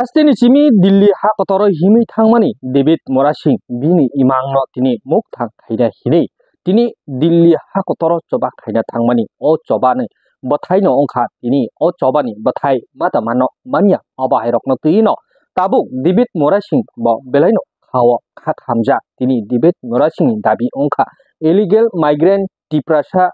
Hasteni chimi Delhi ha kotoro himi thangmani David Morashing bini imangno tini muk thang khaida hini tini Delhi ha kotoro choba khaida thangmani o chobani bathai no ongkha tini o chobani bathai mata mano mania oba hairokno tino tabuk David Morashing bo belaino khawo kha khamja tini David Morashing dabi ongkha illegal migrant tiprasa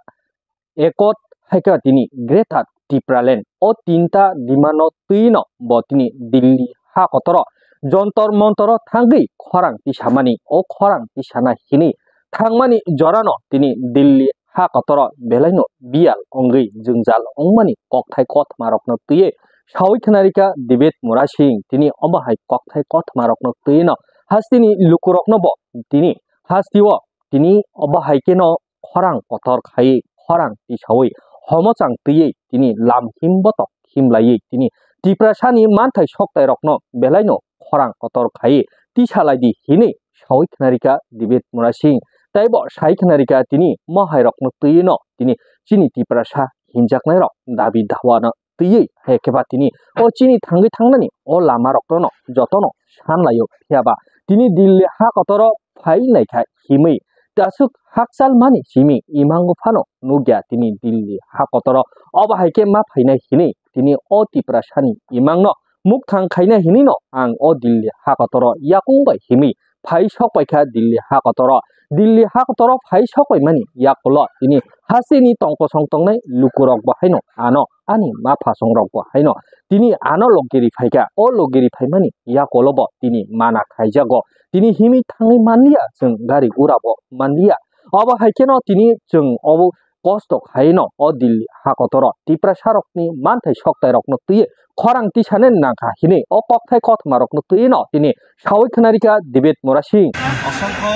ekot haika tini Greta Tipralen o tinta dimano tino bo tini Delhi ha kotoro jontor montoro thangi khorang tisamani o khorang tisana hini thangmani jorano tini Delhi ha kotoro belaino bial ongi jungjal ongmani kokthai kot marokno tuye sawi khnarika David Morashing tini obahai kokthai kot marokno tuyino hastini lukurokno bo tini hastiwo tini obahai keno khorang kotor khai khorang tisawi homochang tuye tini lam himbotok himlayi tini tiprasani manthai soktai rokno belaino khorang kotor khai tisalai hini sawi khnarika David Morashing taibo sai khnarika tini mohai rokno tuyino tini chini tiprasa hinjaknai rok dabi dawana tuye hekeba tini o chini thangi thangnani o lama rokno jotono sanlayo phiaba tini Delhi ha kotoro phai naikha himi tasuk haksal mani simi imango phano nugya tini Delhi ha kotoro obahaike ma phaina hini tini o tiprasani imangno muk thang khaina hini no ang o Delhi ha kotoro yakungbai himi phai sokpaikha Delhi ha kotoro phai sokpai mani yakulo tini hasini tongko songtongnai lukurok bo haino ano ani ma phasong rok bo haino tini ano logeri phaika o logeri phaimani yakulo bo tini mana khaijago tini himi thangai manliya jeng gari urabo manliya obo haikeno tini jeng obo kosto khaino o Delhi ha kotoro tiprasarokni manthai soktai rokno tuye khorang tisanen nangkha hini o kokthai kothma rokno tuyino tini sawi khnarika David Morashing অসংখ্য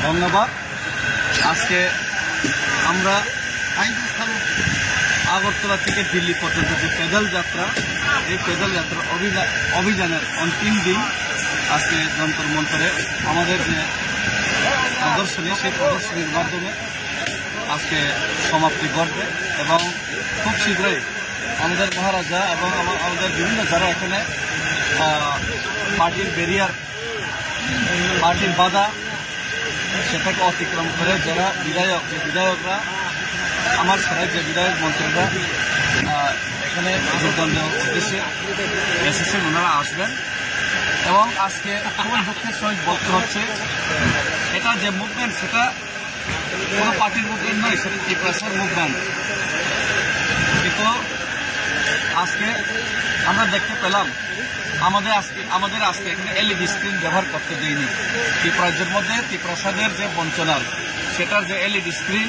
ধন্যবাদ। আজকে আমরা আগরতলা থেকে দিল্লি পর্যন্ত যে পেদল যাত্রা এই পেদল যাত্রার অভিযানের অন্তিম দিন আজকে যন্তর মন্তরে আমাদের যে প্রদর্শনী সেই প্রদর্শনীর মাধ্যমে আজকে সমাপ্তি ঘটবে এবং খুব শীঘ্রই আমাদের মহারাজা এবং আমাদের বিভিন্ন যারা এখানে পার্টির ব্যারিয়ার পার্টির বাধা সেটাকে অতিক্রম করে যারা বিধায়করা আমার সরাই যে বিধায়ক মন্ত্রীরা এখানে যোগদান দেওয়ার উদ্দেশ্যে এসেছেন ওনারা আসবেন এবং আজকে খুবই দুঃখের সহিত বলতে হচ্ছে এটা যে মুভমেন্ট সেটা কোনো পার্টির মুভমেন্ট নয়, সেটা টিপ্রাসার মুভমেন্ট। কিন্তু আজকে আমরা দেখতে পেলাম আমাদের আজকে এখানে এলইডি স্ক্রিন ব্যবহার করতে দেয়নি। টিপ্রাজের মধ্যে টিপ্রাসাদের যে বঞ্চনার সেটার যে এলইডি স্ক্রিন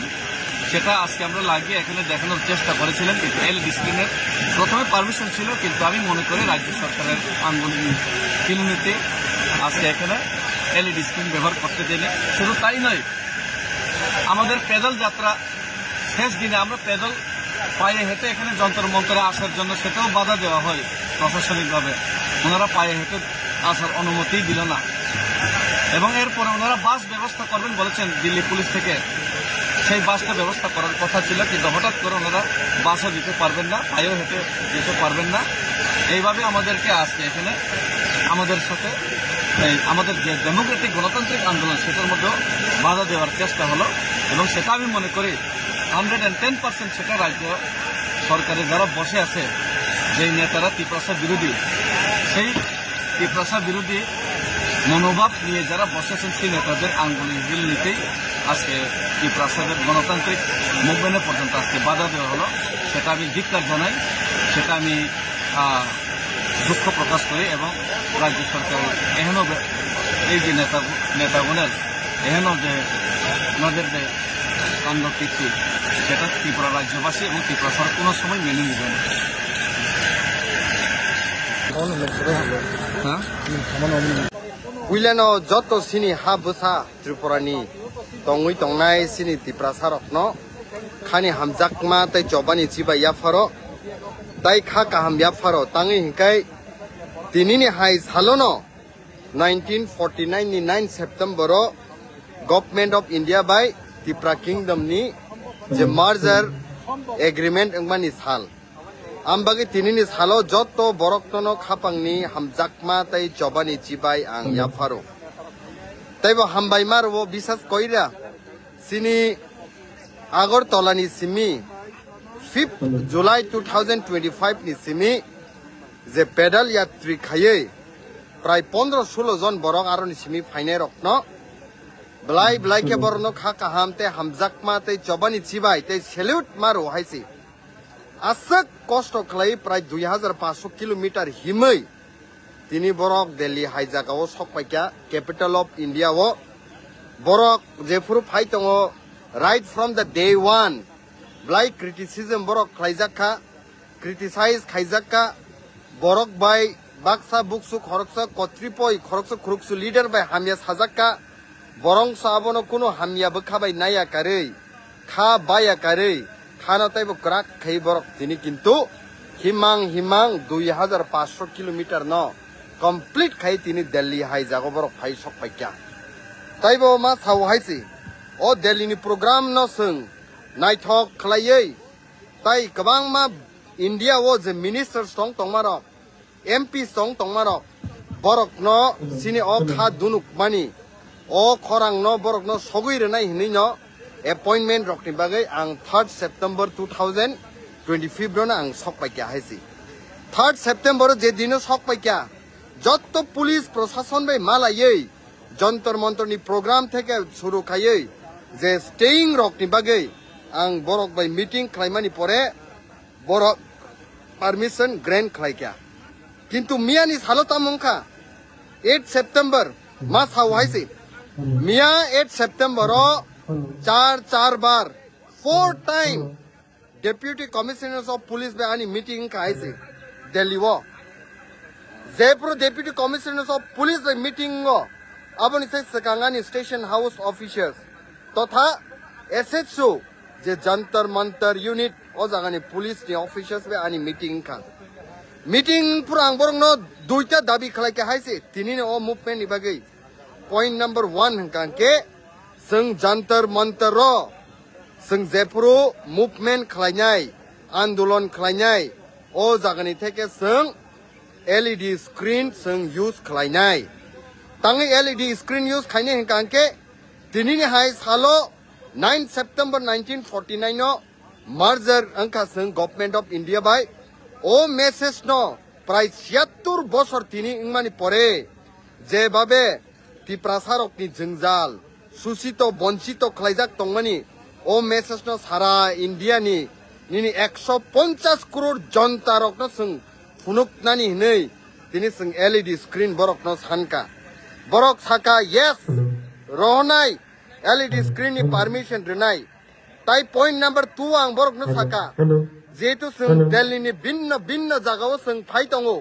সেটা আজকে আমরা লাগিয়ে এখানে দেখানোর চেষ্টা করেছিলাম, কিন্তু এলইডি স্ক্রিনের প্রথমে পারমিশন ছিল, কিন্তু আমি মনে করি রাজ্য সরকারের আন্দোলন কিলোমিতে আজকে এখানে এলইডি স্ক্রিন ব্যবহার করতে দেয়নি। শুধু তাই নয়, আমাদের পেদল যাত্রা শেষ দিনে আমরা পেদল পায়ে হেঁটে এখানে যন্তর মন্তরে আসার জন্য সেটাও বাধা দেওয়া হয় প্রশাসনিকভাবে। ওনারা পায়ে হেঁটে আসার অনুমতি দিল না এবং এরপরে ওনারা বাস ব্যবস্থা করবেন বলেছেন দিল্লি পুলিশ থেকে। সেই বাসটা ব্যবস্থা করার কথা ছিল, কিন্তু হঠাৎ করে ওনারা বাসও দিতে পারবেন না, পায়েও হেঁটে যেতে পারবেন না। এইভাবে আমাদেরকে আজকে এখানে আমাদের সাথে আমাদের যে ডেমোক্রেটিক গণতান্ত্রিক আন্দোলন সেটার মধ্যে বাধা দেওয়ার চেষ্টা হলো এবং সেটা আমি মনে করি 110% সেটা রাজ্য সরকারে যারা বসে আছে, যেই নেতারা টিপ্রাসা বিরোধী, সেই টিপ্রাসা বিরোধী মনোভাব নিয়ে যারা বসেছেন সেই নেতাদের আঙ্গুলের হিল নিতেই আজকে টিপ্রাসাদের গণতান্ত্রিক মুভমেন্টে পর্যন্ত আজকে বাধা দেওয়া হলো। সেটা আমি ধিক্কার জানাই, সেটা আমি দুঃখ প্রকাশ করি এবং রাজ্য সরকারের এহেন এই যে নেতাগুনের এহেন যে ওনাদের যে কাণ্ডকীর্তি সেটা ত্রিপুরা রাজ্যবাসী এবং ত্রিপুরা সরকার কোনো সময় মেনে নিবে না। উইলেনো যত সিনি হা বসা ত্রিপুরানি তংই তংনাই সিনি ত্রিপুরা রকনো খানি হামজাকমা তাই চবানি চিবা ইয়াফারো তাই খা কাহাম ইয়াফারো তাঙি হিংকাই তিনিনি high সালোনো 1949 ni 9 September Government of India by Tripura Kingdom ni je merger agreement engmani sal Ambagi tinini salo joto boroktono khapangni hamjakma tai chobani chibai ang yaparo. Taibo hambai marwo bisas koira sini Agartala simi 5th July 2025 ni simi je pedal yatri khaye pray 15-16 jon borok aro ni simi phaine rokno blai ke borno kha kahamte hamjakma te chobani chibai te salute maro haisi asak kosto khlai pray 2500 kilometer himai tini borok Delhi haijagao sokpaikya capital of India wo borok jefuru phai tongo right from the day one blai criticism borok khlaijaka criticize khaijaka borok by baksa buksu khoroksa kotripoi khoroksa khuruksu leader by hamya sajaka borong sabono kuno hamya bkhabai naya karei kha baya karei khana taibo krak khai borok tini kintu himang 2500 kilometer no complete khai tini Delhi haijago borok phai sokpaikya taibo ma thau haisi o Delhi ni program no sung naithok khlaiei tai kabang ma India wo je minister song tongmaro MP song tongmaro borok no sini o kha dunuk mani o khorang no borok no sogui renai hinai no appointment rokni bagai ang 3rd September 2025 ron ang sokpaikya haisi 3rd September je dino sokpaikya joto police proshashan bai malayei jantar mantar ni program theke shuru khayei je staying rokni bagai ang borok bai meeting khlaimani pore borok permission grant khlaikya kintu miani salota mongkha 8 September mas hawaisi mia 8 September ro 4 bar 4 time deputy commissioners of police bai ani meeting khaisi Delhi wo Jaipur deputy commissioners of police bai meeting go aboni sai sakangani station house officials totha SHO je jantar mantar unit o jagani police ni officials be ani meeting kha meeting purang borong no duita dabi khlaike haise tini o movement ni bagai point number 1 kan ke sung jantar mantar ro sung Jaipur movement khlainai andolon khlainai o jagani theke sung LED screen sung use khlainai tangi LED screen use khaine kan ke tini ni hai salo 9 September 1949 no merger angka sung government of India by o message no pray 76 bosor tini ingmani pore je babe ti prasarok ni jengjal susito bonchito khlaijak tongmani o message no sara India ni nini 150 crore jonta rok no sung funuk nani hinei tini sung LED screen borok no sanka borok saka yes rohnai LED screen ni permission renai tai point number 2 ang borok no saka jetu sung Delhi ni binna jagao sung phai tongo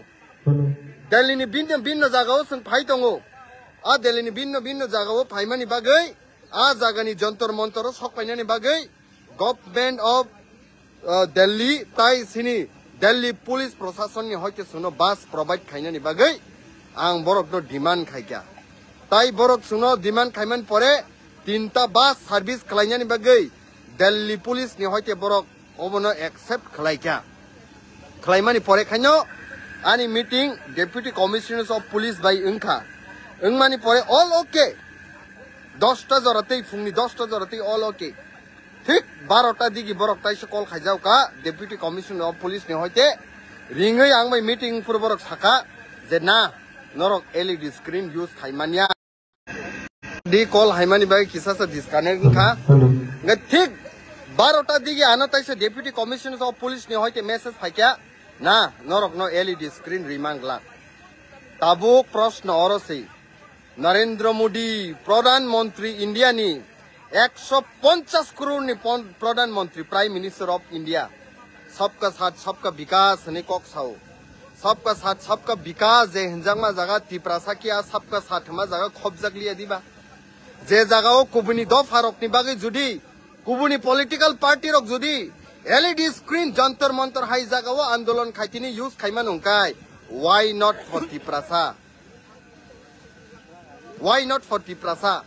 Delhi ni binna jagao sung phai tongo a Delhi ni binna jagao phai mani bagai a jagani jantar mantar sokpainani bagai government of Delhi tai sini Delhi police proshashan ni hoite suno bus provide khainani bagai ang borok no demand khaikya tai borok suno demand khaiman pore tinta bus service khlainani bagai Delhi police ni hoite borok obono accept khlaikya khlaimani pore khaino ani meeting deputy commissioners of police by ingkha ingmani pore all okay 10 ta joratei fungni 10 ta joratei all okay ঠিক 12 ta digi borok taise call khaijau ka deputy commissioner of police ni hoite ringei angbai meeting pur borok saka je na norok LED screen use khaimania di call haimani bai kisasa disconnect kha nge ঠিক 12 ta digi ana taise deputy commissioner of police ni hoite message phaikya na norok no LED screen rimangla tabu प्रश्न orose Narendra Modi प्रधानमंत्री India ni 150 crore ni प्रधानमंत्री prime minister of India सबका साथ सबका विकास ने Coke Sao सबका साथ सबका विकास जे हिंजांगमा जगह तिप्रासा किया सबका साथ मा जगह खबजक लिया दिबा जे जगह कुबुनी दो फारक नि बागे जुदी कुबुनी पॉलिटिकल पार्टी रक जुदी LED screen Jantar Mantar high जगह आंदोलन खाइतिनी use खाइमान उंकाय why not for Tiprasa why not for Tiprasa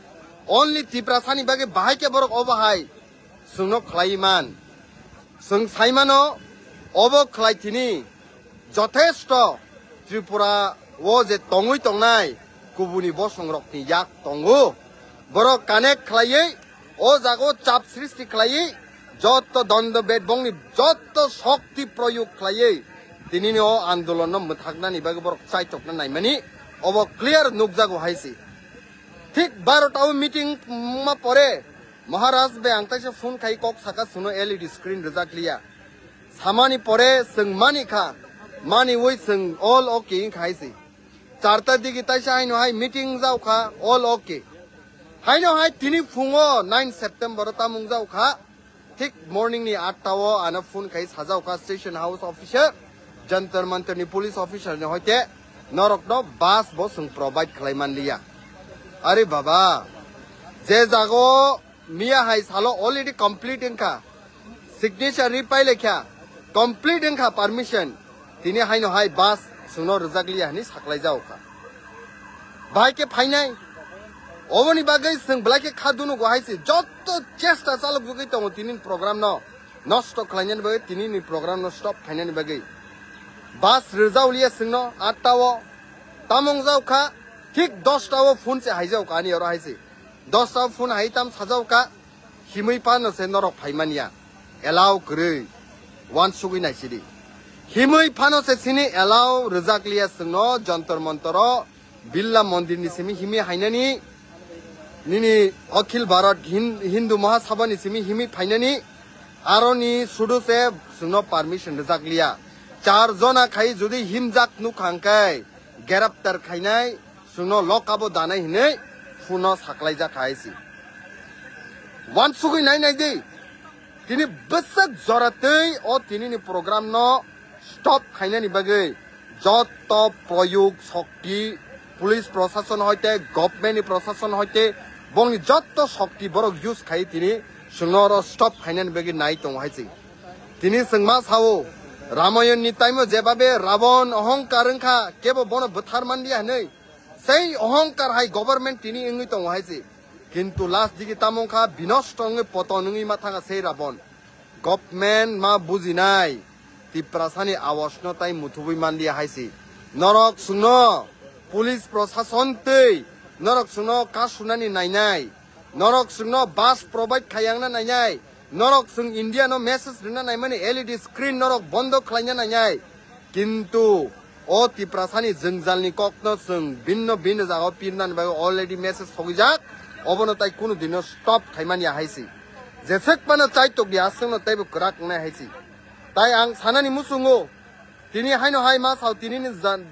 only Tiprasa ni bage bahai ke borok obahai sungno khlaiman sung saimano obo khlaitini jotheshto Tripura o je tongui tongnai kubuni bosongrokni yak tongu borok connect khlaiye o jago chap srishti khlaiye joto dando bedbongni joto shokti proyog khlaiye tinini o andolon no muthaknani bagi borok chaitokna naimani obo clear nukjago haisi ঠিক 12টাও meeting মা পরে মহারাজ বে আংতাইছে phone খাই cock সাকা Suno LED screen Rezaq লিয়া সামানি পরে song মানি খা মানি ওই song all ওকে খাইছি 4টা দিকে তাইছে আইনো হাই মিটিং যাও খা অল ওকে হাইনো হাই তিনি ফুঙো 9 সেপ্টেম্বর তামুং যাও খা ঠিক মর্নিং নি 8টাও আনা ফোন খাই সাজাও খা স্টেশন হাউস অফিসার জন্তর মন্তর নি পুলিশ অফিসার নি হইতে নরক ন বাস বসং প্রোভাইড খাইমান লিয়া अरे बाबा जे जागो मिया हाई सालो ऑलरेडी कंप्लीट इनका सिग्नेचर री पाइले क्या कंप्लीट इनका परमिशन तिने हाई नो हाई बास सुनो रजागलिया हनी सकलाई जाओ का भाई के फाइनाई ओवनी बागै जों ब्लाके खादुनु गो हाइसे जत्तो चेष्टा चालक बुगै दङ तिनि प्रोग्राम न नष्ट खालायनानै बागै तिनि प्रोग्राम न स्टप खालायनानै बागै बास रजाउलिया जोंनो 8टाओ तामंग जाउखा ঠিক 10টাও ফোন সে হাইজাও কানি আর হাইছে 10টাও ফোন হাইতাম সাজাও কা হিমই পান সে নরক ফাইমানিয়া এলাও গ্রৈ ওয়ান সুগি নাইছিদি হিমই ফান সে সিনি এলাও রজাকলিয়া সনো যন্তর মন্তর বিল্লা মন্দির নি সিমি হিমি হাইনানি নিনি অখিল ভারত হিন্দু মহাসভা নি সিমি হিমি ফাইনানি আরনি সুডুসে সনো পারমিশন রজাকলিয়া 4 জনা খাই যদি হিমজাক নু খাংকাই গ্রেপ্তার খাইনাই सुनो लकाबो दानाय हिने फुनो साखलाई जा खायसी वान सुगै नाय नाय दे तिनि बसक जरातै ओ तिनि प्रोग्राम न स्टप खाइनानि बागै जत प्रयोग शक्ति पुलिस प्रशासन हयते गभर्नमेन्ट प्रशासन हयते बंनि जत शक्ति बरक यूज खाइ तिनि सुनोर स्टप खाइनानि बागै नाय दं हायसी तिनि संमा सावो रामायण नि टाइम जेबाबे रावण अहंकार खा केबो बन बुथार मानदिया नै সেই অহংকার হাই গভর্নমেন্ট তিনি ইংই তং হাইছে কিন্তু লাস্ট দিকে তামংখা বিনষ্ট অঙ্গে পতনঙ্গি মাথাঙ্গা সেই রাবণ গভর্নমেন্ট মা বুঝি নাই তিপ্রাসানি আওয়াসন তাই মুথুবই মান দিয়া হাইছে নরক সুন পুলিশ প্রশাসন তৈ নরক সুন কা সুনানি নাইনাই নরক সুন বাস প্রোভাইড খায়াংনা নাইনাই নরক সুন ইন্ডিয়ানো মেসেজ রিনা নাই মানে এলইডি স্ক্রিন নরক বন্ধ খাইনা নাইনাই কিন্তু ओ तिप्रासानी जंजालनि कक्न जों भिन्न भिन्न जागाव पिरनानै बागै अलरेडी मेसेज सगिजाक अबनो ताइ कुनु दिनो स्टप खाइमानि हाइसि जेसेक पानो चाइटक दि आसंनो ताइबो क्राक नाय हाइसि ताइ आं सानानि मुसुङो तिनि हाइनो हाइ मा साव तिनि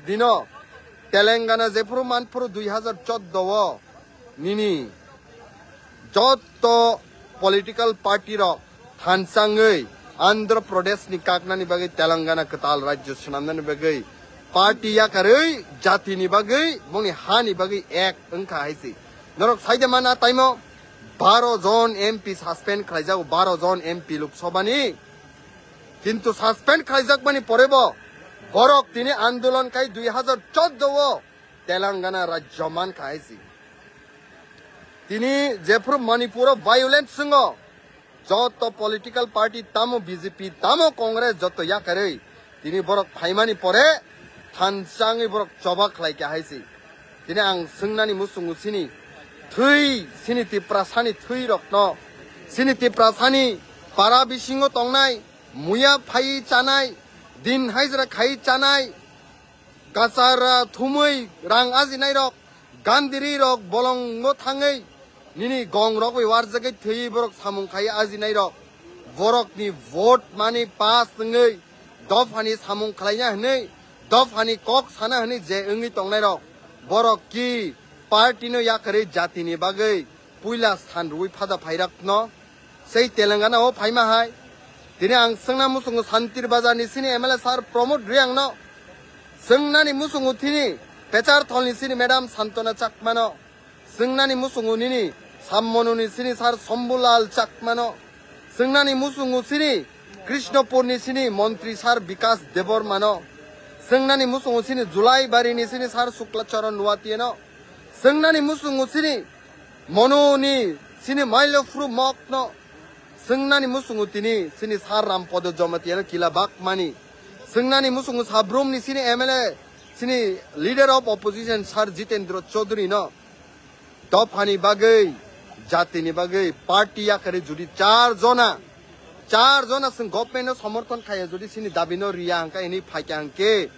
दिनो तेलेंगाना जेफुर मानफुर 2014 निनि जत पॉलिटिकल पार्टी र थानसाङै आंध्र प्रदेश नि काकनानि बागै तेलेंगाना कताल राज्य सुनामनानि बागै पार्टी या करै जातिनि बागै बंनि हानि बागै एक अंखा हाइसि नरक साइदे माना टाइमो 12 जन एमपी सस्पेंड खाइजागो 12 जन एमपी लोकसभानि किन्तु सस्पेंड खाइजाकमानि परेबो बरक तिनि आन्दोलन खाइ 2014 तेलेंगाना राज्य मान खाइसि तिनि जेफुर मणिपुर वायलेंस संगो जत पॉलिटिकल पार्टी तामो बीजेपी तामो कांग्रेस जत या करै तिनि बरक फाइमानि परे थानसाङै बरक चबा खालायके हाइसि दिनै आं सोंनानै मुसुङो सिनि थै सिनि तिप्रासानि थै रक्न सिनि तिप्रासानि पारा बिसिङो तंनाय मुया फाइ चानाय दिन हाइजरा खाइ चानाय कासारा थुमै रां आजिनाय रक गान्दिरि रक बलंगो थाङै निनि गं रक वारजगै थै बरक सामुं खाइ आजिनाय रक बरकनि भोट मानि पास नङै दफानि सामुं खालायना हनै दफानि कक साना हनै जे ओङै तंनाय रक बरक की पार्टी नो या करे जाति नि बागै पुइला स्थान रुइ फादा फाइराक न सै तेलेंगाना ओ फाइमा हाय दिनै आं सोंना मुसुङो शान्तिर बाजारनि सिनि एमएलए सार प्रमोद रियां न सोंनानि मुसुङो थिनि पेचार थलनि सिनि मेडाम सान्तना चाकमानो सोंनानि मुसुङो निनि साममनुनि सिनि सार शम्भुलाल चाकमानो सोंनानि मुसुङो सिनि कृष्णपुरनि सिनि मन्त्री सार विकास देबरमानो सोंनानि मुसुङो सिनि जुलाइबारिनि सिनि सार शुक्लाचरण नुवातिनो सोंनानि मुसुङो सिनि मनोनि सिनि माइलफ्रु मकनो Sengnani musungu tini sini saram podo jomatiana kila bak mani. Sengnani musungu sabrum ni sini MLA sini leader of opposition Sar Jitendra Chaudhary no. Top hani bagai jati ni bagai party ya kare judi 4 jona sing government no samarthon khaya judi sini dabino riya angka ini phakyangke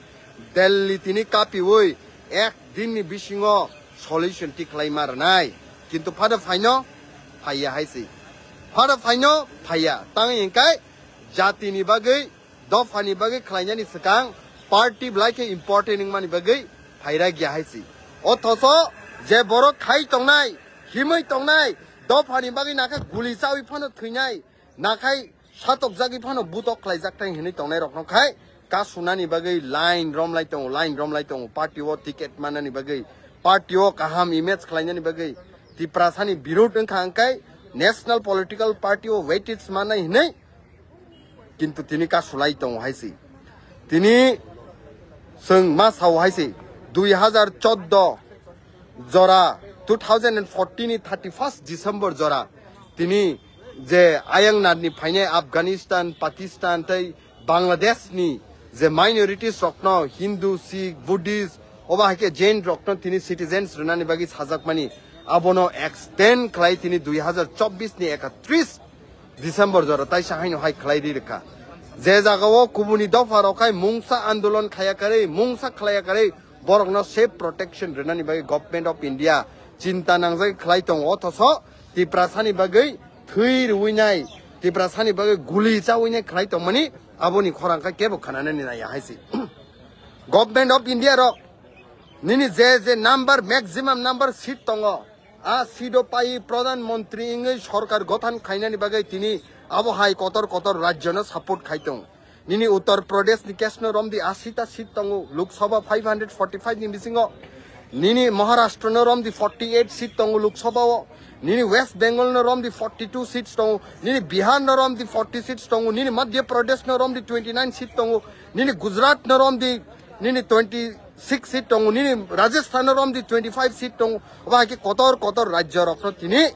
Delhi tini kapi woi ek din ni bisingo solution ti khlai mar nai kintu phada phaino phaya haisi phada phaino phaya tang ingkai jati ni bagai dofani bagai khlainya ni sekang party blaike important ing mani bagai phaira gya haisi othoso je boro khai tongnai himai tongnai dofani bagai nakai guli chawi phano thuinai nakai satok jagi phano butok khlaijak tai hini tongnai rokno khai ka sunani bagai line rom lai tong party o ticket manani bagai party o kaham image khlainani bagai ti prasani birod angkai national political party o weightage manai hinai kintu tini ka sulai tong haisi tini sung mas hau haisi 2014 jora 2014 ni 31st December jora tini je ayang nadni phaine Afghanistan Pakistan tai Bangladesh ni je minorities rokno Hindu Sikh Buddhist oba hake Jain rokno tini citizens runani bagi sajak mani abono extend khlai tini 2024 ni 31 December jora tai sahaino hai khlai dirka je jagao kubuni dofa rokai mungsa andolon khaya kare mungsa khlaya kare borokno safe protection runani bagi government of India cinta nangjai khlai tong othoso ti prasani bagi thui ruinai ti prasani bagi guli chawinai khlai tong mani aboni khorangka kebo khananani na ya haisi government of India ro nini je number maximum number seat tongo a sido pai pradhan mantri ingai sarkar gothan khainani bagai tini abo hai kotor rajyo no support khaitong nini Uttar Pradesh ni kesno rom di 80 ta seat tongo Lok Sabha 545 ni bisingo nini Maharashtra no rom di 48 seat tongo Lok Sabha o nini West Bengal no rom di 42 seats tongo nini Bihar no rom di 40 seats tongo nini Madhya Pradesh no rom di 29 seat tongo nini Gujarat no rom di nini 26 seat tongo nini Rajasthan no rom di 25 seat tongo oba ki kotor rajyo rokno tini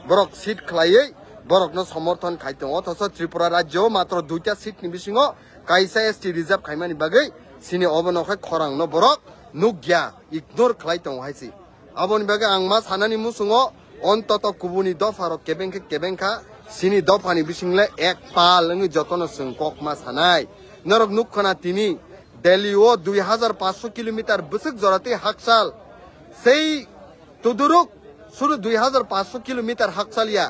borok seat khlaiei borok no samarthon khaitong othoso Tripura rajyo matro 2ta seat ni bisingo kaisa ST reserve khaimani bagai sini obono khai khorang no borok nugya ignore khlaitong haisi aboni bagai angma sanani musungo ontoto kubuni dofaro kebenka sini dofani bisingle ek pal ngi jotono sengkok ma sanai norok nukhana tini Delhi o 2500 kilometer busuk jorate haksal sei tuduruk suru 2500 kilometer haksal ya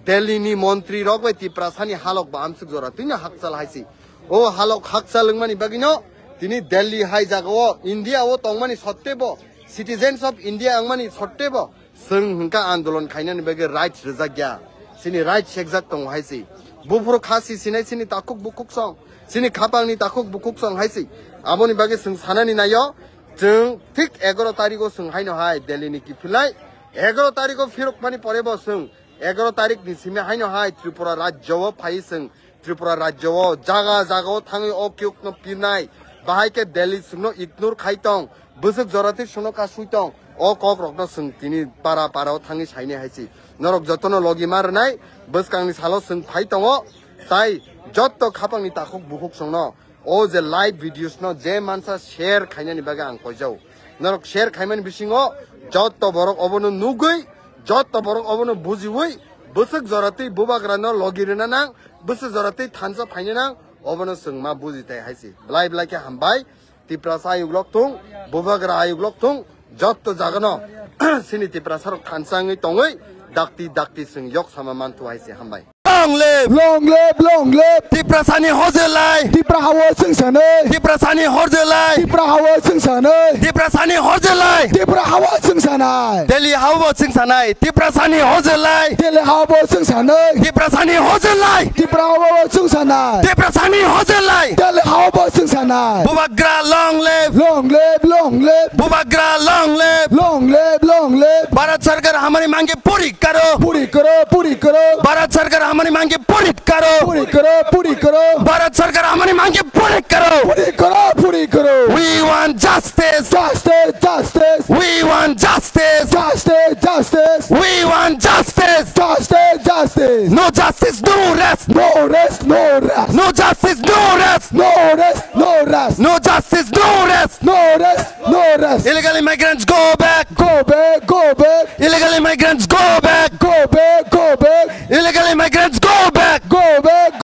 Delhi ni mantri rokbai ti prasani halok ba amsuk jorate ni haksal haisi o halok haksal ngmani bagino tini Delhi hai jagao India o tongmani sottebo citizens of India angmani sottebo seng hingka andolon khainani bage right rizagya sini right shekjak tong haisi bufro khasi sinai sini takuk bukuk song sini khapangni takuk bukuk song haisi aboni bage seng sanani nayo jeng tik 11 tariko seng haino hai Delhi ni kipilai 11 tariko firok mani porebo seng 11 tarik ni sime haino hai Tripura rajyo phai seng Tripura rajyo jaga thangi okyuk no pinai bahai ke Delhi sungno ignore khaitong busuk jorate suno ka suitong o kok rokno sung tini para thangi saine haisi norok jotono logi mar nai buskangni salo sung phai tongo tai jotto khapangni takuk bukuk songno o je live videos no je mansa share khainani baga ang kojau norok share khaimani bisingo jotto borok obono nugui jotto borok obono bujiwui busuk jorate bubagrano logi rena nang busuk jorate thansa phaine nang obono sung ma bujitai haisi blai ke hambai tiprasa yuglok tung bubagra ayuglok tung jotto jagano sini tiprasar khansangui tongoi dakti sing yok sama mantu haisi hambai long live tiprasani hojelai tipra hawa sungsane tiprasani hojelai tipra hawa sungsane tiprasani hojelai tipra hawa sungsane Delhi hawa singsanai tiprasani hojelai tele hawa sungsane tiprasani hojelai tipra hawa sungsane tiprasani hojelai tele hawa sungsane bubagra long live bubagra long live Bharat Sarkar hamari mange puri karo Bharat Sarkar hamari mange puri karo Bharat Sarkar hamari mange puri karo we want justice we want justice we want justice justice. No justice, no rest. No rest, no rest. No justice, no rest. No rest, no rest. No justice, no rest. No rest, no rest. Illegal immigrants go back. Go back, go back. Illegal immigrants go back. Go back, go back. Illegal immigrants go back. Go back.